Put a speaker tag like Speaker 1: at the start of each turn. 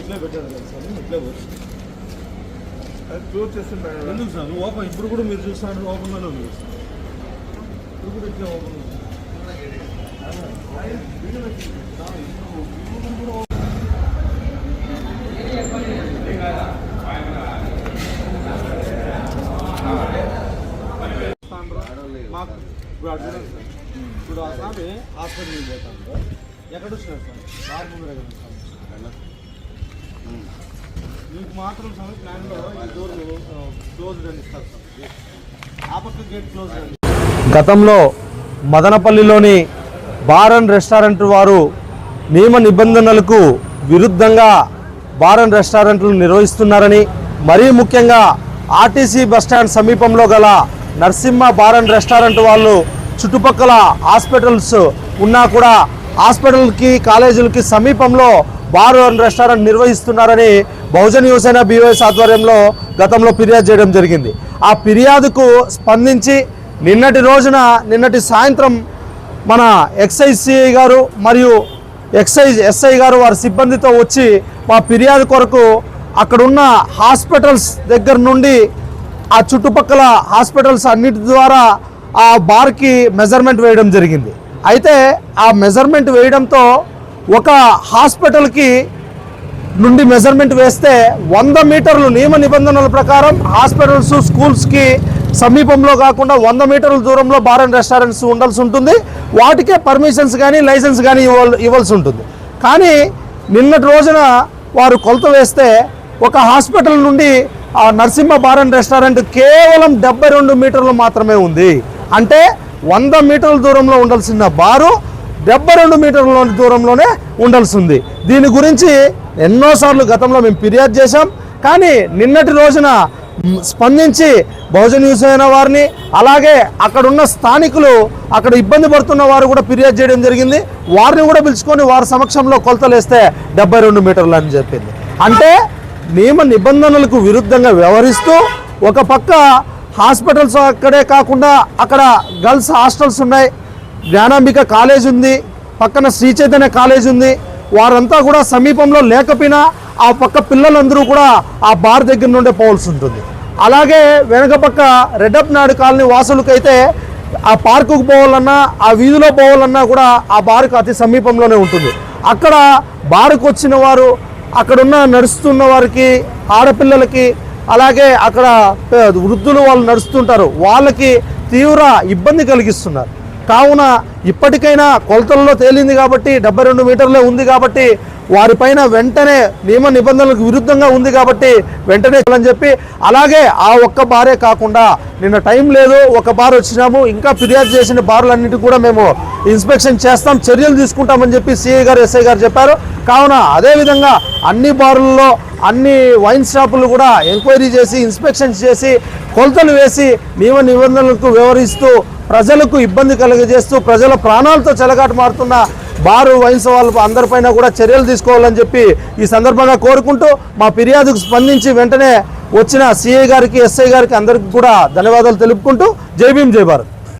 Speaker 1: ఇట్లా పెట్టారు కదా సార్, ఇట్లా క్లోజ్ చేస్తుంటారు ఎందుకు సార్? ఓపెన్ ఇప్పుడు కూడా మీరు చూస్తున్నారు, ఓపెన్గానే ఉంది ఇప్పుడు కూడా ఇట్లా ఓపెన్ ఉంది. మాకు ఇప్పుడు ఆ స్వామి హాస్పిటల్కి పోతాను. ఎక్కడ వచ్చినారు సార్? బాగా ముందు దగ్గర మీకు మాత్రం స్వామి ప్లాన్లో ఈ డోర్ క్లోజ్ అని ఇస్తారు సార్. ఆ పక్క గేట్ క్లోజ్ అండి.
Speaker 2: గతంలో మదనపల్లిలోని బార్ అండ్ రెస్టారెంట్ వారు నియమ నిబంధనలకు విరుద్ధంగా బార్ అండ్ రెస్టారెంట్లు నిర్వహిస్తున్నారని, మరీ ముఖ్యంగా ఆర్టీసీ బస్టాండ్ సమీపంలో గల నరసింహ బార్ అండ్ రెస్టారెంట్ వాళ్ళు చుట్టుపక్కల హాస్పిటల్స్ ఉన్నా కూడా హాస్పిటల్కి కాలేజీలకి సమీపంలో bar and restaurant నిర్వహిస్తున్నారని Bahujan Yuvasena BYS ఆధ్వర్యంలో గతంలో ఫిర్యాదు చేయడం జరిగింది. ఆ ఫిర్యాదుకు స్పందించి నిన్నటి సాయంత్రం మన ఎక్సైజ్ సిఐ గారు మరియు ఎక్సైజ్ ఎస్ఐ గారు వారి సిబ్బందితో వచ్చి మా ఫిర్యాదు కొరకు అక్కడున్న హాస్పిటల్స్ దగ్గర నుండి ఆ చుట్టుపక్కల హాస్పిటల్స్ అన్నిటి ద్వారా ఆ బార్కి మెజర్మెంట్ వేయడం జరిగింది. అయితే ఆ మెజర్మెంట్ వేయడంతో ఒక హాస్పిటల్కి నుండి మెజర్మెంట్ వేస్తే 100 మీటర్లు నియమ నిబంధనల ప్రకారం హాస్పిటల్స్ స్కూల్స్కి సమీపంలో కాకుండా 100 మీటర్ల దూరంలో బార్ అండ్ రెస్టారెంట్స్ ఉండాల్సి ఉంటుంది. వాటికే పర్మిషన్స్ కానీ లైసెన్స్ కానీ ఇవ్వాల్సి ఉంటుంది. కానీ నిన్నటి రోజున వారు కొలత వేస్తే ఒక హాస్పిటల్ నుండి ఆ నరసింహ బార్ అండ్ రెస్టారెంట్ కేవలం 72 మీటర్లు మాత్రమే ఉంది. అంటే 100 మీటర్ల దూరంలో ఉండాల్సిన బారు 72 మీటర్ల దూరంలోనే ఉండాల్సి ఉంది. దీని గురించి ఎన్నోసార్లు గతంలో మేము ఫిర్యాదు చేశాం. కానీ నిన్నటి రోజున స్పందించి బహుజన్ యువసేన వారిని, అలాగే అక్కడున్న స్థానికులు, అక్కడ ఇబ్బంది పడుతున్న వారు కూడా ఫిర్యాదు చేయడం జరిగింది. వారిని కూడా పిలుచుకొని వారి సమక్షంలో కొలతలు వేస్తే 72 మీటర్లు అని చెప్పింది. అంటే నియమ నిబంధనలకు విరుద్ధంగా వ్యవహరిస్తూ ఒక పక్క హాస్పిటల్స్ అక్కడే కాకుండా అక్కడ గర్ల్స్ హాస్టల్స్ ఉన్నాయి, జ్ఞానాంబిక కాలేజ్ ఉంది, పక్కన శ్రీ చైతన్య కాలేజ్ ఉంది. వారంతా కూడా సమీపంలో లేకపోయినా ఆ పక్క పిల్లలందరూ కూడా ఆ బార్ దగ్గర నుండే పోవాల్సి ఉంటుంది. అలాగే వెనక పక్క రెడ్డప్ నాయుడు కాలనీ వాసులకైతే ఆ పార్కుకు పోవాలన్నా, ఆ వీధిలో పోవాలన్నా కూడా ఆ బార్కు అతి సమీపంలోనే ఉంటుంది. అక్కడ బార్కు వచ్చిన వారు, అక్కడున్న నడుస్తున్న వారికి, ఆడపిల్లలకి, అలాగే అక్కడ వృద్ధులు వాళ్ళు నడుస్తుంటారు, వాళ్ళకి తీవ్ర ఇబ్బంది కలిగిస్తున్నారు. కావున ఇప్పటికైనా కొలతల్లో తేలింది కాబట్టి 72 మీటర్లే ఉంది కాబట్టి వారిపైన వెంటనే నియమ నిబంధనలకు విరుద్ధంగా ఉంది కాబట్టి వెంటనే అని చెప్పి, అలాగే ఆ ఒక్క బారే కాకుండా నిన్న టైం లేదు, ఒక బార్ వచ్చినాము, ఇంకా ఫిర్యాదు చేసిన బార్లన్నిటి కూడా మేము ఇన్స్పెక్షన్ చేస్తాం, చర్యలు తీసుకుంటామని చెప్పి సిఐ గారు ఎస్ఐ గారు చెప్పారు. కావున అదేవిధంగా అన్ని బార్లలో అన్ని వైన్ షాపులు కూడా ఎంక్వైరీ చేసి ఇన్స్పెక్షన్ చేసి కొలతలు వేసి నియమ నిబంధనలకు వ్యవహరిస్తూ ప్రజలకు ఇబ్బంది కలుగజేస్తూ ప్రజల ప్రాణాలతో చెలగాట మారుతున్న బారు వైన్స్ వాళ్ళ అందరిపైన కూడా చర్యలు తీసుకోవాలని చెప్పి ఈ సందర్భంగా కోరుకుంటూ మా ఫిర్యాదుకు స్పందించి వెంటనే వచ్చిన సిఐ గారికి ఎస్ఐ గారికి అందరికీ కూడా ధన్యవాదాలు తెలుపుకుంటూ జై భీమ్ జై భారత్.